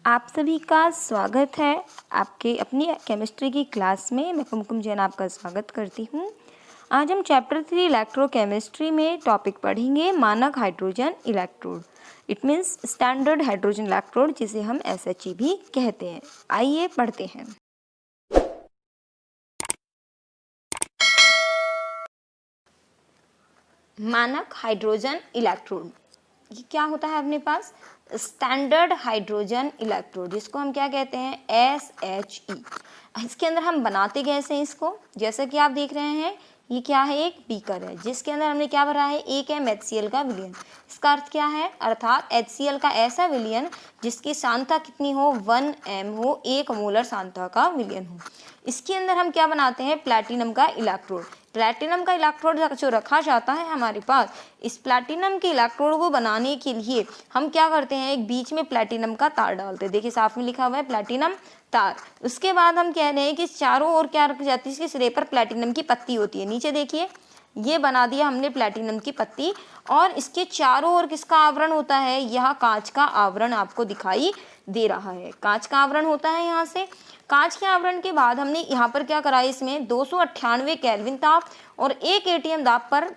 आप सभी का स्वागत है आपके अपनी केमिस्ट्री की क्लास में। मैं कुमकुम जैन आपका स्वागत करती हूँ। आज हम चैप्टर 3 इलेक्ट्रोकेमिस्ट्री में टॉपिक पढ़ेंगे मानक hydrogen electrode. It means standard hydrogen electrode, जिसे हम SHE भी कहते हैं। आइए पढ़ते हैं। मानक हाइड्रोजन इलेक्ट्रोड ये क्या होता है अपने पास? स्टैंडर्ड हाइड्रोजन इलेक्ट्रोड, जिसको हम क्या कहते हैं? SHE। इसके अंदर हम बनाते कैसे हैं इसको? जैसा कि आप देख रहे हैं, ये क्या है? एक बीकर है जिसके अंदर हमने क्या भरा है? 1 MHCl का विलयन। इसका अर्थ क्या है? अर्थात HCl का ऐसा विलयन जिसकी सांद्रता कितनी हो? 1 m हो, 1 मोलर सांद्रता का विलयन हो। इसके अंदर हम क्या बनाते हैं? प्लैटिनम का इलेक्ट्रोड। प्लैटिनम का इलेक्ट्रोड जो रखा जाता है हमारे पास, इस प्लैटिनम के इलेक्ट्रोड को बनाने के लिए हम क्या करते हैं? एक बीच में प्लैटिनम का तार डालते हैं। देखिए साफ में लिखा हुआ है प्लैटिनम तार। उसके बाद हम कह रहे हैं कि चारों ओर क्या रखी जाती है? इसके सिरे पर प्लैटिनम की पत्ती होती है। नीचे देखिए, ये बना दिया हमने प्लैटिनम की पत्ती, और इसके चारों ओर किसका आवरण होता है? यह कांच का आवरण आपको दिखाई दे रहा है। कांच का आवरण होता है यहाँ से। कांच के आवरण के बाद हमने यहाँ पर क्या करा? इसमें 298 केल्विन ताप और 1 atm दाब पर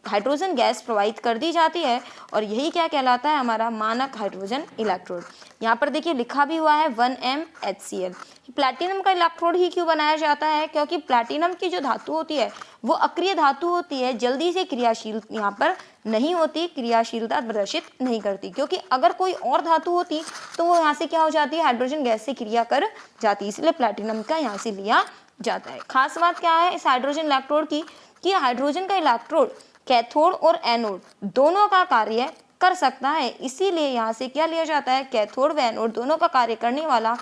हाइड्रोजन गैस प्रोवाइड कर दी जाती है, और यही क्या कहलाता है? हमारा मानक हाइड्रोजन इलेक्ट्रोड। यहाँ पर देखिए लिखा भी हुआ है 1 MHCl। प्लैटिनम का इलेक्ट्रोड ही क्यों बनाया जाता है? क्योंकि प्लैटिनम की जो धातु होती है वो अक्रिय धातु होती है, जल्दी से क्रियाशील यहाँ पर नहीं होती, क्रियाशीलता प्रदर्शित नहीं करती। क्योंकि अगर कोई और धातु होती तो वो यहाँ से क्या हो जाती है? हाइड्रोजन गैस से क्रिया कर जाती। इसलिए प्लैटिनम का यहाँ से लिया जाता है। खास बात क्या है इस हाइड्रोजन इलेक्ट्रोड की कि हाइड्रोजन का इलेक्ट्रोड कैथोड और एनोड दोनों का कार्य कर सकता है। इसीलिए यहाँ से क्या लिया जाता है? कैथोड व एनोड दोनों का कार्य करने वाला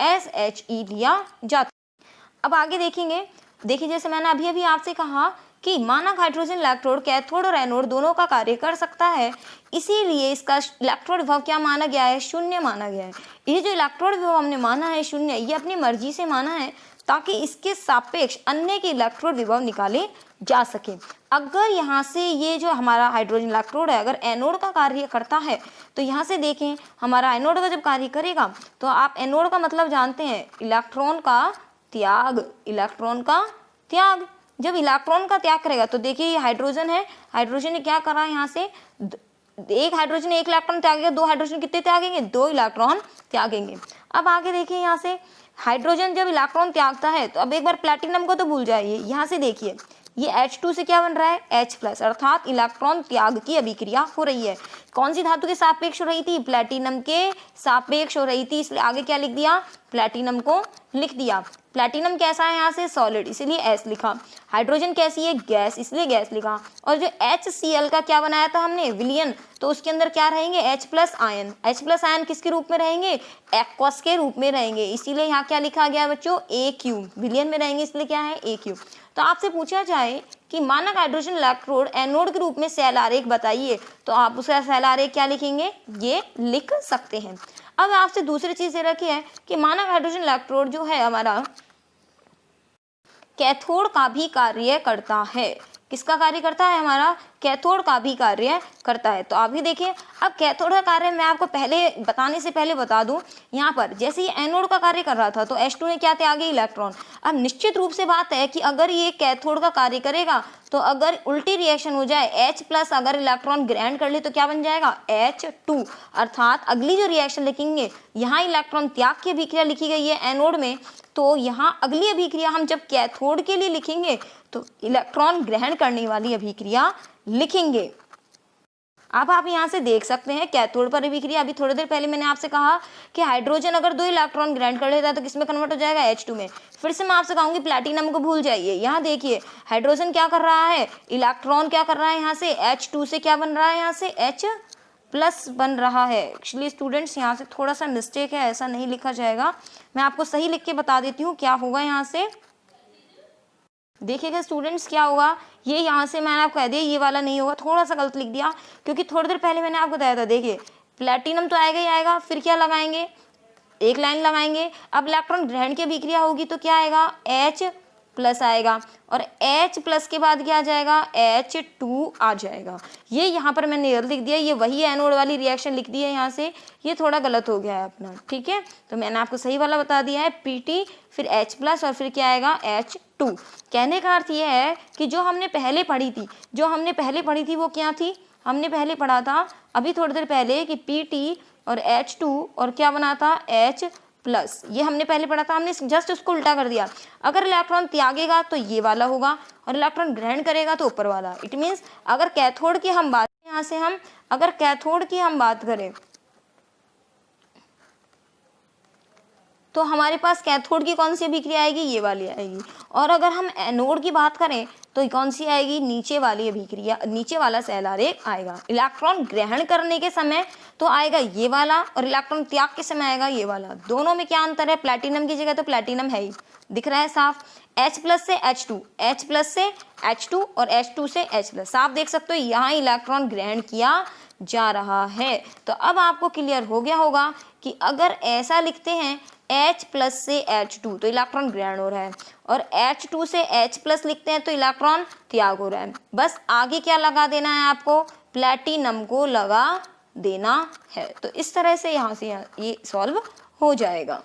SHE लिया जाता है। अब आगे देखेंगे। देखिए जैसे मैंने अभी अभी आपसे कहा कि मानक हाइड्रोजन इलेक्ट्रोड कैथोड और एनोड दोनों का कार्य कर सकता है, इसीलिए इसका इलेक्ट्रोड विभव क्या माना गया है? शून्य माना गया है। ये जो इलेक्ट्रोड विभव हमने माना है शून्य, ये अपनी मर्जी से माना है ताकि इसके सापेक्ष अन्य के इलेक्ट्रोड विभव निकाले जा सके। अगर यहाँ से ये जो हमारा हाइड्रोजन इलेक्ट्रोड है अगर एनोड का कार्य करता है, तो यहाँ से देखें हमारा एनोड का जब कार्य करेगा तो आप एनोड का मतलब जानते हैं, इलेक्ट्रॉन का त्याग। इलेक्ट्रॉन का त्याग, जब इलेक्ट्रॉन का त्याग करेगा तो देखिए ये हाइड्रोजन है, हाइड्रोजन ने क्या करा? यहाँ से एक हाइड्रोजन 1 इलेक्ट्रॉन त्यागेगा, 2 हाइड्रोजन कितने त्यागेंगे? 2 इलेक्ट्रॉन त्यागेंगे। अब आगे देखिए, यहाँ से हाइड्रोजन जब इलेक्ट्रॉन त्यागता है तो अब एक बार प्लैटिनम को तो भूल जाइए। यहाँ से देखिए ये H2 से क्या बन रहा है? H+, अर्थात इलेक्ट्रॉन त्याग की अभिक्रिया हो रही है। कौन सी धातु के सापेक्ष हो रही थी? प्लैटिनम के सापेक्ष हो रही थी, इसलिए आगे क्या लिख दिया? प्लैटिनम को लिख दिया। प्लैटिनम कैसा है? यहाँ से सॉलिड, इसीलिए S लिखा। हाइड्रोजन कैसी है? गैस, इसलिए गैस लिखा। और जो HCl का क्या बनाया था हमने? विलयन, तो उसके अंदर क्या रहेंगे? H+ ion. H+ आयन किसके रूप में रहेंगे? एक्वस के रूप में रहेंगे, इसीलिए यहाँ क्या लिखा गया बच्चों? AQ। विलयन में रहेंगे इसलिए क्या है? AQ। तो आपसे पूछा जाए कि मानक हाइड्रोजन इलेक्ट्रोड एनोड के रूप में सेल आरेख बताइए, तो आप उसका सेल आरेख क्या लिखेंगे? ये लिख सकते हैं। अब आपसे दूसरी चीज ये रखी है कि मानक हाइड्रोजन इलेक्ट्रोड जो है हमारा कैथोड का भी कार्य करता है। किसका कार्य करता है? हमारा कैथोड का भी कार्य करता है। तो आप भी देखिए, अब कैथोड का कार्य मैं आपको पहले बताने से पहले बता दूं, यहाँ पर जैसे ये एनोड का कार्य कर रहा था तो H2 ने क्या त्यागे? इलेक्ट्रॉन। अब निश्चित रूप से बात है कि अगर ये कैथोड का कार्य करेगा तो अगर उल्टी रिएक्शन हो जाए, H+ अगर इलेक्ट्रॉन ग्रहण कर ले तो क्या बन जाएगा? H2। अर्थात अगली जो रिएक्शन लिखेंगे, यहाँ इलेक्ट्रॉन त्याग की अभिक्रिया लिखी गई है एनोड में, तो यहाँ अगली अभिक्रिया हम जब कैथोड के लिए लिखेंगे तो इलेक्ट्रॉन ग्रहण करने वाली अभिक्रिया लिखेंगे। अब आप यहाँ से देख सकते हैं कैथोड पर अभिक्रिया। अभी थोड़ी देर पहले मैंने आपसे कहा कि हाइड्रोजन अगर 2 इलेक्ट्रॉन ग्रहण कर लेता है तो किसमें कन्वर्ट हो जाएगा? H2 में। फिर से मैं आपसे कहूँगी प्लैटिनम को भूल जाइए। यहाँ देखिए हाइड्रोजन क्या कर रहा है? इलेक्ट्रॉन क्या कर रहा है? यहाँ से H2 से क्या बन रहा है? यहाँ से H+ बन रहा है। एक्चुअली स्टूडेंट्स यहाँ से थोड़ा सा मिस्टेक है, ऐसा नहीं लिखा जाएगा। मैं आपको सही लिख के बता देती हूँ क्या होगा। यहाँ से देखिएगा स्टूडेंट्स क्या होगा, ये यहाँ से मैंने आपको कह दिया ये वाला नहीं होगा, थोड़ा सा गलत लिख दिया क्योंकि थोड़ी देर पहले मैंने आपको बताया था। देखिए प्लैटिनम तो आएगा ही आएगा, फिर क्या लगाएंगे? एक लाइन लगाएंगे। अब इलेक्ट्रॉन ग्रहण की अभिक्रिया होगी तो क्या आएगा? H+ प्लस आएगा और H प्लस के बाद क्या आ जाएगा, H2 आ जाएगा। ये यहाँ पर मैंने लिख दिया, ये वही एनोड वाली रिएक्शन लिख दी है यहाँ से, ये थोड़ा गलत हो गया है अपना, ठीक है। तो मैंने आपको सही वाला बता दिया है, Pt फिर H प्लस और फिर क्या आएगा H2। कहने का अर्थ ये है कि जो हमने पहले पढ़ी थी वो क्या थी, हमने पहले पढ़ा था अभी थोड़ी देर पहले कि Pt और H2 और क्या बना था H प्लस, ये हमने पहले पढ़ा था, हमने जस्ट उसको उल्टा कर दिया। अगर इलेक्ट्रॉन त्यागेगा तो ये वाला होगा और इलेक्ट्रॉन ग्रहण करेगा तो ऊपर वाला। इट मीन्स अगर कैथोड की हम बात यहाँ से हम अगर कैथोड की हम बात करें तो हमारे पास कैथोड की कौन सी अभिक्रिया आएगी, ये वाली आएगी। और अगर हम एनोड की बात करें तो कौन सी आएगी, नीचे वाली अभिक्रिया, नीचे वाला सेल आरेख आएगा। इलेक्ट्रॉन ग्रहण करने के समय तो आएगा ये वाला और इलेक्ट्रॉन त्याग के समय आएगा ये वाला। दोनों में क्या अंतर है, प्लैटिनम की जगह तो प्लैटिनम है ही, दिख रहा है साफ। H प्लस से H2, H प्लस से H2 और H2 से H प्लस, साफ देख सकते हो यहाँ इलेक्ट्रॉन ग्रहण किया जा रहा है। तो अब आपको क्लियर हो गया होगा कि अगर ऐसा लिखते हैं H प्लस से H2 तो इलेक्ट्रॉन ग्रहण हो रहा है और H2 से H प्लस लिखते हैं तो इलेक्ट्रॉन त्याग हो रहा है। बस आगे क्या लगा देना है आपको, प्लैटिनम को लगा देना है। तो इस तरह से यहाँ से ये सॉल्व हो जाएगा।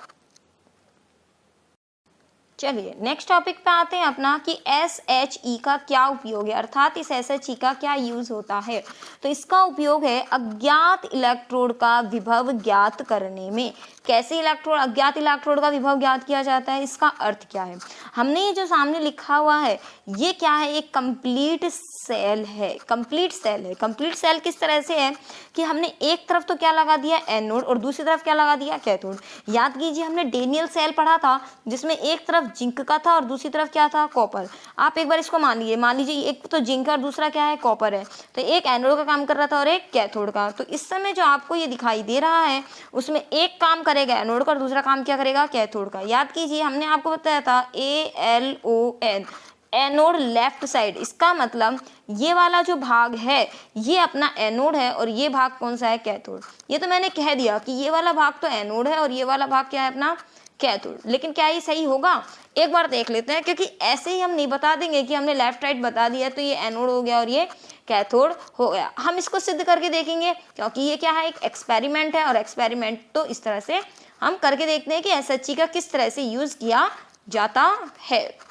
चलिए नेक्स्ट टॉपिक पे आते हैं अपना कि SHE का क्या उपयोग है, अर्थात इस SHE का क्या यूज होता है। तो इसका उपयोग है अज्ञात इलेक्ट्रोड का विभव ज्ञात करने में। कैसे अज्ञात इलेक्ट्रोड का विभव ज्ञात किया जाता है, इसका अर्थ क्या है। हमने ये जो सामने लिखा हुआ है ये क्या है, एक कंप्लीट सेल है। कंप्लीट सेल किस तरह से है कि हमने एक तरफ तो क्या लगा दिया एनोड और दूसरी तरफ क्या लगा दिया कैथोड। याद कीजिए हमने डेनियल सेल पढ़ा था जिसमें एक तरफ जिंक का था और दूसरी तरफ क्या था, कॉपर। आप एक बार इसको मान लीजिए एक तो जिंक और दूसरा क्या है, कॉपर है। तो एक एनोड का काम कर रहा था और एक कैथोड का। तो इस समय जो आपको ये दिखाई दे रहा है उसमें एक काम करेगा एनोड का और दूसरा काम क्या करेगा, कैथोड का। याद कीजिए हमने आपको बताया था ALON, एनोड लेफ्ट साइड। इसका मतलब ये वाला जो भाग है ये अपना एनोड है और ये भाग कौन सा है, कैथोड। ये तो मैंने कह दिया कि ये वाला भाग तो एनोड है और ये वाला भाग क्या है, अपना कैथोड। लेकिन क्या ये सही होगा, एक बार देख लेते हैं, क्योंकि ऐसे ही हम नहीं बता देंगे कि हमने लेफ्ट राइट बता दिया तो ये एनोड हो गया और ये कैथोड हो गया। हम इसको सिद्ध करके देखेंगे क्योंकि ये क्या है, एक एक्सपेरिमेंट है और एक्सपेरिमेंट तो इस तरह से हम करके देखते हैं कि SHE का किस तरह से यूज किया जाता है।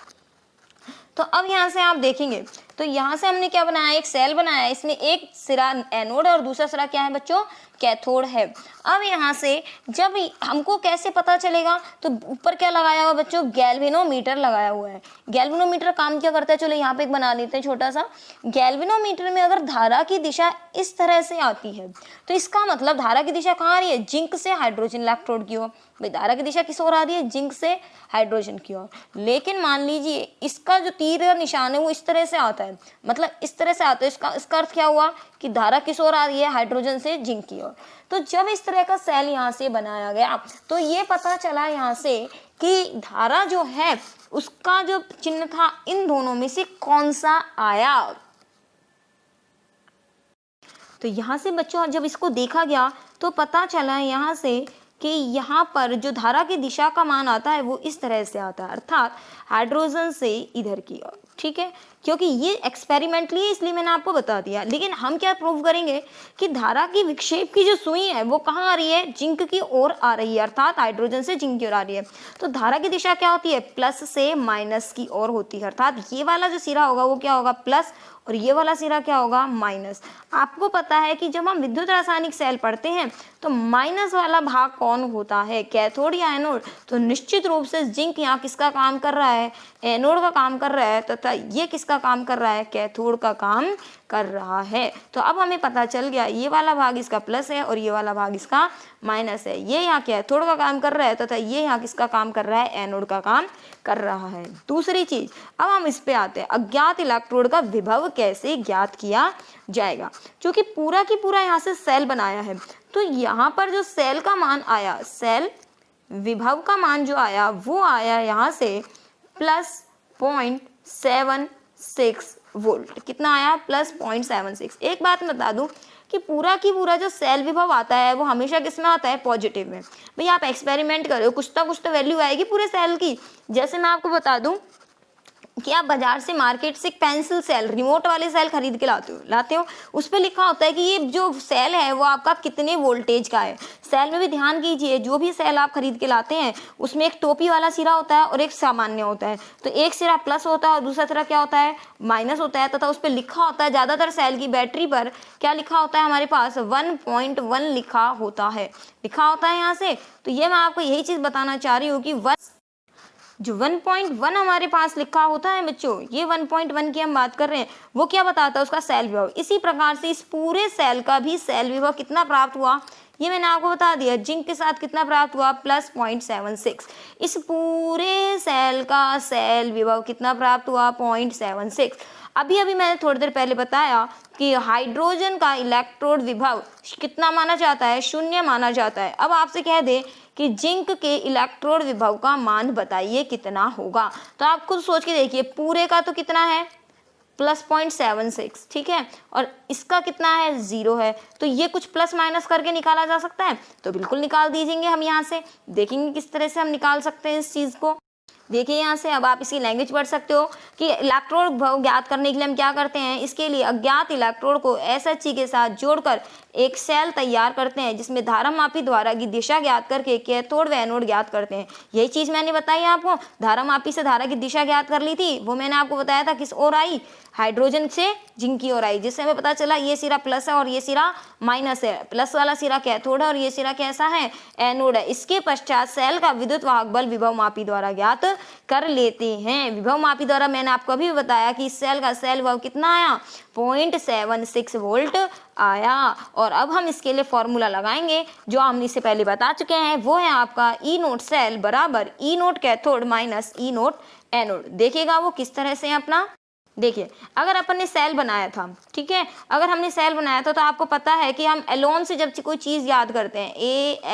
तो अब यहाँ से आप देखेंगे तो यहाँ से हमने क्या बनाया, एक सेल बनाया है। इसमें एक सिरा एनोड है और दूसरा सिरा क्या है बच्चों, कैथोड है। अब यहाँ से जब हमको कैसे पता चलेगा, तो ऊपर क्या लगाया हुआ बच्चों, गैल्वेनोमीटर लगाया हुआ है। गैल्वेनोमीटर काम क्या करता है, चलो यहाँ पे एक बना लेते हैं छोटा सा। गैल्वेनोमीटर में अगर धारा की दिशा इस तरह से आती है तो इसका मतलब धारा की दिशा कहाँ आ रही है, जिंक से हाइड्रोजन इलेक्ट्रोड की ओर। भाई धारा की दिशा किस ओर आ रही है, जिंक से हाइड्रोजन की ओर। लेकिन मान लीजिए इसका जो तीर का निशान है वो इस तरह से आता है, मतलब इस तरह से आता है। इसका अर्थ क्या हुआ कि धारा किस ओर आ रही है, हाइड्रोजन से जिंक की ओर। तो जब इस तरह का सेल यहाँ से बनाया गया तो ये पता चला यहाँ से कि धारा जो है उसका जो चिन्ह था इन दोनों में से कौन सा आया। तो यहाँ से बच्चों जब इसको देखा गया तो पता चला यहाँ से कि यहाँ पर जो धारा की दिशा का मान आता है वो इस तरह से आता है, अर्थात हाइड्रोजन से इधर की ओर। ठीक है, क्योंकि ये एक्सपेरिमेंटली है इसलिए मैंने आपको बता दिया। लेकिन हम क्या प्रूव करेंगे कि धारा की विक्षेप की जो सुई है वो कहाँ आ रही है, जिंक की ओर आ रही है, अर्थात हाइड्रोजन से जिंक की ओर आ रही है। तो धारा की दिशा क्या होती है, प्लस से माइनस की ओर होती है, अर्थात ये वाला जो सिरा होगा वो क्या होगा, प्लस, और ये वाला सिरा क्या होगा, माइनस। आपको पता है कि जब हम विद्युत रासायनिक सेल पढ़ते हैं तो माइनस वाला भाग कौन होता है, कैथोड या एनोड। तो निश्चित रूप से जिंक यहाँ किसका काम कर रहा है, एनोड का काम कर रहा है, तथा ये किसका काम कर रहा है, कैथोड का काम कर रहा है। तो अब हमें पता चल गया ये वाला भाग इसका प्लस है और ये वाला भाग इसका माइनस है। ये यहाँ कैथोड का काम कर रहा है तथा ये यहाँ किसका काम कर रहा है, एनोड का काम कर रहा है। दूसरी चीज, अब हम इस पे आते हैं, अज्ञात इलेक्ट्रोड का विभव कैसे ज्ञात किया जाएगा। क्योंकि पूरा की पूरा यहाँ से सेल बनाया है तो यहाँ पर जो सेल का मान आया, सेल विभव का मान जो आया वो आया यहाँ से प्लस 0.76 वोल्ट। कितना आया, प्लस 0.76। एक बात बता दूं कि पूरा की पूरा जो सेल विभव आता है वो हमेशा किस में आता है, पॉजिटिव में। भाई आप एक्सपेरिमेंट करो, कुछ तो वैल्यू आएगी पूरे सेल की। जैसे मैं आपको बता दूं कि आप बाजार से मार्केट से एक पेंसिल सेल, रिमोट वाले सेल खरीद के लाते हो, उस पे लिखा होता है कि ये जो सेल है वो आपका कितने वोल्टेज का है। सेल में भी ध्यान कीजिए, जो भी सेल आप खरीद के लाते हैं उसमें एक टोपी वाला सिरा होता है और एक सामान्य होता है। तो एक सिरा प्लस होता है और दूसरा सिरा क्या होता है, माइनस होता है, तथा उस पर लिखा होता है, ज़्यादातर सेल की बैटरी पर क्या लिखा होता है हमारे पास, 1.1 लिखा होता है, यहाँ से। तो ये मैं आपको यही चीज़ बताना चाह रही हूँ कि जो 1.1 हमारे पास लिखा होता है बच्चों, ये 1.1 की हम बात कर रहे हैं, वो क्या बताता है, उसका सेल विभव। इसी प्रकार से इस पूरे सेल का भी सेल विभव कितना प्राप्त हुआ, ये मैंने आपको बता दिया। जिंक के साथ कितना प्राप्त हुआ, प्लस 0.76। इस पूरे सेल का सेल विभव कितना प्राप्त हुआ, 0.76। अभी मैंने थोड़ी देर पहले बताया कि हाइड्रोजन का इलेक्ट्रोड विभव कितना माना जाता है, 0 माना जाता है। अब आपसे कह दे कि जिंक के इलेक्ट्रोड विभव का मान बताइए कितना होगा, तो आप खुद सोच के देखिए। पूरे का तो कितना है, प्लस 0.76, ठीक है, और इसका कितना है, 0 है। तो ये कुछ प्लस माइनस करके निकाला जा सकता है, तो बिल्कुल निकाल दीजिएंगे हम। यहाँ से देखेंगे किस तरह से हम निकाल सकते हैं इस चीज़ को। देखिए यहाँ से अब आप इसकी लैंग्वेज पढ़ सकते हो कि इलेक्ट्रोड विभव ज्ञात करने के लिए हम क्या करते हैं, इसके लिए अज्ञात इलेक्ट्रोड को SHE के साथ जोड़कर एक सेल तैयार करते हैं, जिसमें धारामापी द्वारा की दिशा ज्ञात करके कैथोड व एनोड ज्ञात करते हैं। यही चीज़ मैंने बताई आपको, धारामापी से धारा की दिशा ज्ञात कर ली थी, वो मैंने आपको बताया था किस ओर आई, हाइड्रोजन से जिंक की ओर आई, जिससे हमें पता चला ये सिरा प्लस है और ये सिरा माइनस है। प्लस वाला सिरा कैथोड है और ये सिरा कैसा है, एनोड है। इसके पश्चात सेल का विद्युत वाहक बल विभव मापी द्वारा ज्ञात कर लेते हैं। विभव मापी द्वारा मैंने आपको अभी बताया कि इस सेल का सेल विभव कितना आया, 0.76 वोल्ट आया। और अब हम इसके लिए फॉर्मूला लगाएंगे जो हम इससे पहले बता चुके हैं, वो है आपका E नोट सेल बराबर E note cathode minus E note anode. देखिएगा वो किस तरह से अपना, देखिए अगर अपन ने सेल बनाया था, ठीक है, अगर हमने सेल बनाया था तो आपको पता है कि हम एलोन से जब कोई चीज़ याद करते हैं,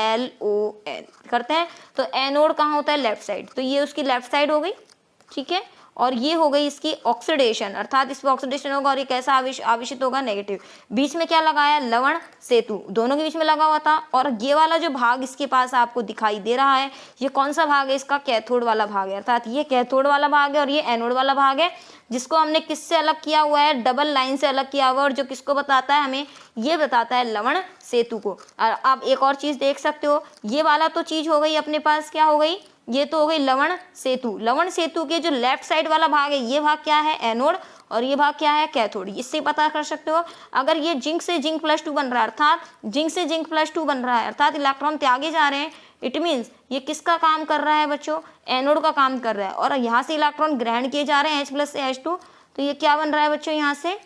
ALON करते हैं, तो एनोड कहाँ होता है, लेफ्ट साइड, तो ये उसकी लेफ्ट साइड हो गई, ठीक है, और ये हो गई इसकी ऑक्सीडेशन, अर्थात इस पर ऑक्सीडेशन होगा और ये कैसा आवेशित होगा, नेगेटिव। बीच में क्या लगाया, लवण सेतु, दोनों के बीच में लगा हुआ था। और ये वाला जो भाग इसके पास आपको दिखाई दे रहा है, ये कौन सा भाग है, इसका कैथोड वाला भाग है, अर्थात ये कैथोड वाला भाग है और ये एनोड वाला भाग है, जिसको हमने किससे अलग किया हुआ है, डबल लाइन से अलग किया हुआ है, और जो किसको बताता है हमें, ये बताता है लवण सेतु को। और आप एक और चीज़ देख सकते हो, ये वाला तो चीज़ हो गई अपने पास, क्या हो गई, ये तो हो गई लवण सेतु। लवण सेतु के जो लेफ्ट साइड वाला भाग है, ये भाग क्या है, एनोड, और ये भाग क्या है, कैथोड। इससे पता कर सकते हो अगर ये जिंक से जिंक प्लस 2 बन रहा है, अर्थात जिंक से जिंक प्लस 2 बन रहा है, अर्थात इलेक्ट्रॉन त्यागे जा रहे हैं, इट मीन्स ये किसका काम कर रहा है बच्चों, एनोड का काम कर रहा है। और यहाँ से इलेक्ट्रॉन ग्रहण किए जा रहे हैं H+ से H2, तो ये क्या बन रहा है बच्चों, यहाँ से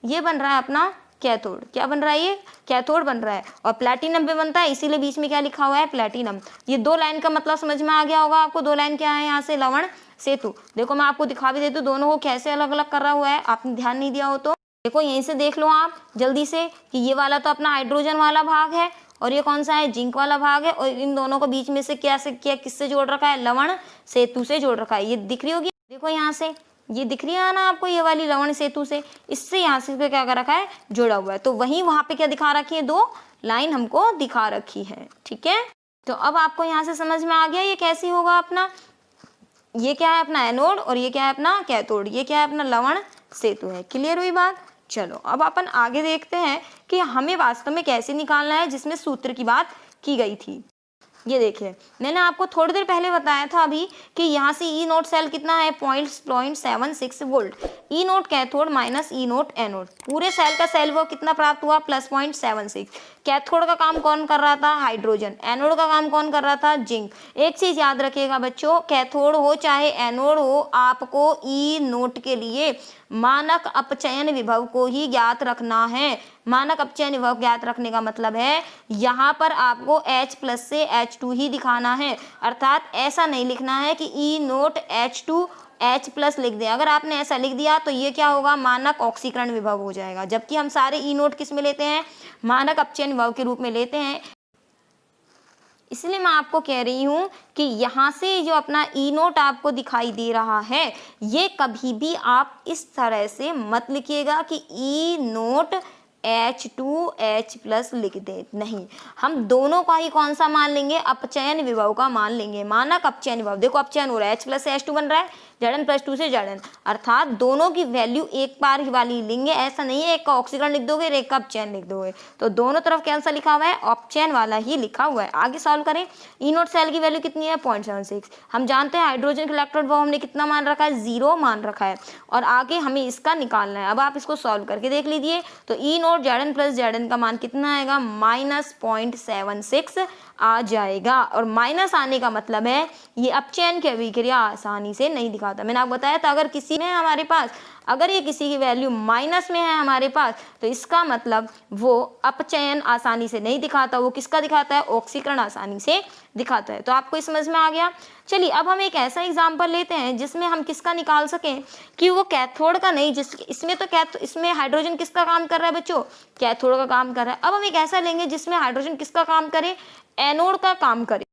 ये बन रहा है अपना कैथोड। क्या बन रहा है, ये कैथोड बन रहा है। और प्लैटिनम भी बनता है, इसीलिए बीच में क्या लिखा हुआ है, प्लैटिनम। ये 2 लाइन का मतलब समझ में आ गया होगा आपको। 2 लाइन क्या है यहाँ से, लवण सेतु। देखो मैं आपको दिखा भी देती हूँ दोनों को कैसे अलग अलग कर रहा हुआ है, आपने ध्यान नहीं दिया हो तो देखो यहीं से देख लो आप जल्दी से कि ये वाला तो अपना हाइड्रोजन वाला भाग है और ये कौन सा है, जिंक वाला भाग है। और इन दोनों को बीच में से क्या किससे जोड़ रखा है, लवण सेतु से जोड़ रखा है। ये दिख रही होगी, देखो यहाँ से ये दिख रही है ना आपको, ये वाली लवण सेतु से, इससे यहाँ से क्या कर रखा है, जोड़ा हुआ है। तो वहीं वहाँ पे क्या दिखा रखी है, 2 लाइन हमको दिखा रखी है, ठीक है। तो अब आपको यहाँ से समझ में आ गया ये कैसे होगा अपना, ये क्या है अपना एनोड और ये क्या है अपना कैथोड, ये क्या है अपना लवण सेतु है। क्लियर हुई बात। चलो अब अपन आगे देखते हैं कि हमें वास्तव में कैसे निकालना है, जिसमें सूत्र की बात की गई थी। ये देखिए मैंने आपको थोड़ी देर पहले बताया था अभी कि यहाँ से E नोट सेल कितना है, 0.76 volt, E note cathode minus E note anode. पूरे सेल का सेल वो कितना प्राप्त हुआ, प्लस 0.76। कैथोड का काम कौन कर रहा था, हाइड्रोजन। एनोड का काम कौन कर रहा था, जिंक। एक चीज याद रखिएगा बच्चों, कैथोड हो चाहे एनोड हो, आपको E नोट के लिए मानक अपचयन विभव को ही ज्ञात रखना है। मानक अपचयन विभव ज्ञात रखने का मतलब है यहाँ पर आपको H+ से H2 ही दिखाना है, अर्थात ऐसा नहीं लिखना है कि E नोट H2 H+ लिख दें। अगर आपने ऐसा लिख दिया तो ये क्या होगा, मानक ऑक्सीकरण विभव हो जाएगा, जबकि हम सारे E नोट किस में लेते हैं, मानक अपचयन विभव के रूप में लेते हैं। इसलिए मैं आपको कह रही हूँ कि यहाँ से जो अपना E नोट आपको दिखाई दे रहा है, ये कभी भी आप इस तरह से मत लिखिएगा कि E नोट H2H+ लिख दे, नहीं, हम दोनों का ही कौन सा मान लेंगे, अपचयन विभव का मान लेंगे। मानक अपचयन विभव, देखो अपचयन हो रहा है, H+ से H2 बन रहा है, Zn+2 से Zn, अर्थात दोनों की वैल्यू एक बार ही वाली लेंगे। ऐसा नहीं है एक का ऑक्सीकरण लिख दोगे और एक का अपचयन लिख दोगे, तो दोनों तरफ कैसा लिखा हुआ है, अपचयन वाला ही लिखा हुआ है। आगे सॉल्व करें। ई नोट सेल की वैल्यू कितनी है 0.76। हम जानते हैं हाइड्रोजन का इलेक्ट्रॉन वो हमने कितना मान रखा है, 0 मान रखा है, और आगे हमें इसका निकालना है। अब आप इसको सॉल्व करके देख लीजिए, तो ई नोट Zn+Zn का मान कितना आएगा, -0.76 आ जाएगा। और माइनस आने का मतलब है ये अपचयन की अभिक्रिया आसानी से नहीं दिखाता। मैंने आपको बताया था अगर किसी में हमारे पास, अगर ये किसी की वैल्यू माइनस में है हमारे पास, तो इसका मतलब वो अपचयन आसानी से नहीं दिखाता, वो किसका दिखाता है, ऑक्सीकरण आसानी से दिखाता है। तो आपको इस समझ में आ गया। चलिए अब हम एक ऐसा एग्जाम्पल लेते हैं जिसमें हम किसका निकाल सकें कि वो कैथोड का नहीं, जिस इसमें तो इसमें हाइड्रोजन किसका काम कर रहा है बच्चों, कैथोड का काम कर रहा है। अब हम एक ऐसा लेंगे जिसमें हाइड्रोजन किसका काम करे, एनोड का काम करे।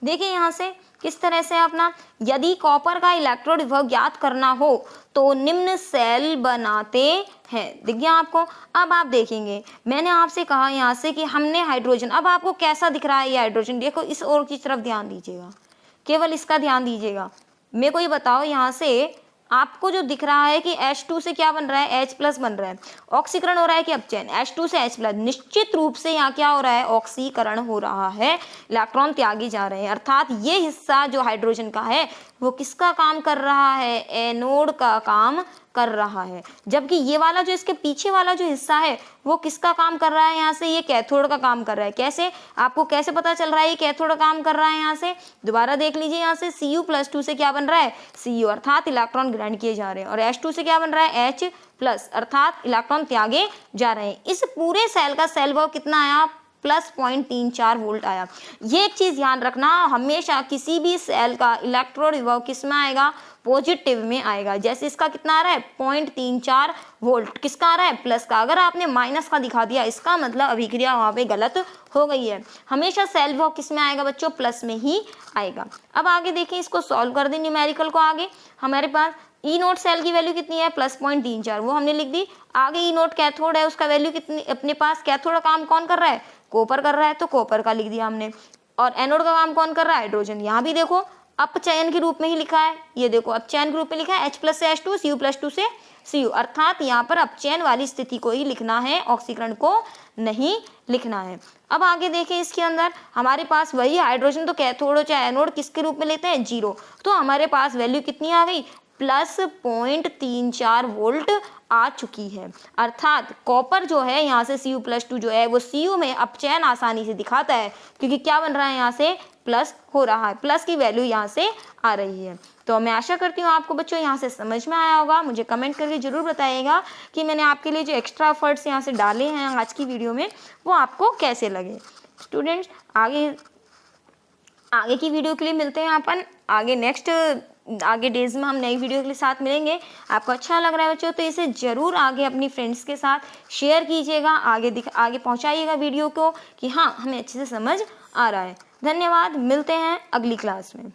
देखिए यहाँ से किस तरह से अपना, यदि कॉपर का इलेक्ट्रोड विभव ज्ञात करना हो तो निम्न सेल बनाते हैं। देखिए आपको, अब आप देखेंगे मैंने आपसे कहा यहाँ से कि हमने हाइड्रोजन, अब आपको कैसा दिख रहा है ये हाइड्रोजन, देखो इस ओर की तरफ ध्यान दीजिएगा, केवल इसका ध्यान दीजिएगा। मेरे को ये बताओ यहाँ से आपको जो दिख रहा है कि H2 से क्या बन रहा है, H+ बन रहा है, ऑक्सीकरण हो रहा है कि अपचयन, H2 से H+, निश्चित रूप से यहाँ क्या हो रहा है, ऑक्सीकरण हो रहा है, इलेक्ट्रॉन त्यागे जा रहे हैं। अर्थात ये हिस्सा जो हाइड्रोजन का है वो किसका काम कर रहा है, एनोड का काम कर रहा है, जबकि ये वाला जो इसके पीछे वाला जो हिस्सा है वो किसका काम कर रहा है, यहाँ से ये कैथोड का काम कर रहा है। कैसे, आपको कैसे पता चल रहा है ये कैथोड का काम कर रहा है, यहाँ से दोबारा देख लीजिए, यहाँ से Cu+2 से क्या बन रहा है, Cu, अर्थात इलेक्ट्रॉन ग्रहण किए जा रहे हैं, और H2 से क्या बन रहा है, H+, अर्थात इलेक्ट्रॉन त्यागे जा रहे हैं। इस पूरे सेल का सेल विभव कितना आया, +0.34 वोल्ट आया। ये एक चीज ध्यान रखना, हमेशा किसी भी सेल का इलेक्ट्रोड विभव किस में आएगा, पॉजिटिव में आएगा। जैसे इसका कितना आ रहा है, 0.34 वोल्ट, किसका आ रहा है, प्लस का। अगर आपने माइनस का दिखा दिया इसका मतलब अभिक्रिया वहां पे गलत हो गई है। हमेशा सेल विभव किस में आएगा बच्चों, प्लस में ही आएगा। अब आगे देखिए, इसको सॉल्व कर दें न्यूमेरिकल को। आगे हमारे पास ई नोट सेल की वैल्यू कितनी है, +0.34, वो हमने लिख दी। आगे ई नोट कैथोड है, उसका वैल्यू कितनी अपने पास, कैथोड का काम कौन कर रहा है, कॉपर कर रहा है, तो कॉपर का लिख दिया हमने। और एनोड का काम कौन कर रहा है, हाइड्रोजन। यहाँ भी देखो अपचयन के रूप में ही लिखा है, ये देखो अपचयन के रूप में लिखा है, H+ से H2, Cu+2 से Cu, अर्थात यहाँ पर अपचयन वाली स्थिति को ही लिखना है, ऑक्सीकरण को नहीं लिखना है। अब आगे देखें, इसके अंदर हमारे पास वही हाइड्रोजन तो कैथोड चाहे एनोड किसके रूप में लेते हैं, 0, तो हमारे पास वैल्यू कितनी आ गई, +0.34 वोल्ट आ चुकी है। अर्थात कॉपर जो है यहाँ से Cu+2 जो है वो Cu में अपचयन आसानी से दिखाता है, क्योंकि क्या बन रहा है, यहाँ से प्लस हो रहा है, प्लस की वैल्यू यहाँ से आ रही है। तो मैं आशा करती हूँ आपको बच्चों यहाँ से समझ में आया होगा। मुझे कमेंट करके जरूर बताइएगा कि मैंने आपके लिए जो एक्स्ट्रा एफर्ट्स यहाँ से डाले हैं आज की वीडियो में वो आपको कैसे लगे। स्टूडेंट्स, आगे की वीडियो के लिए मिलते हैं अपन आगे डेज में हम नई वीडियो के साथ मिलेंगे। आपको अच्छा लग रहा है बच्चों तो इसे ज़रूर आगे अपनी फ्रेंड्स के साथ शेयर कीजिएगा, आगे पहुंचाइएगा वीडियो को कि हाँ हमें अच्छे से समझ आ रहा है। धन्यवाद, मिलते हैं अगली क्लास में।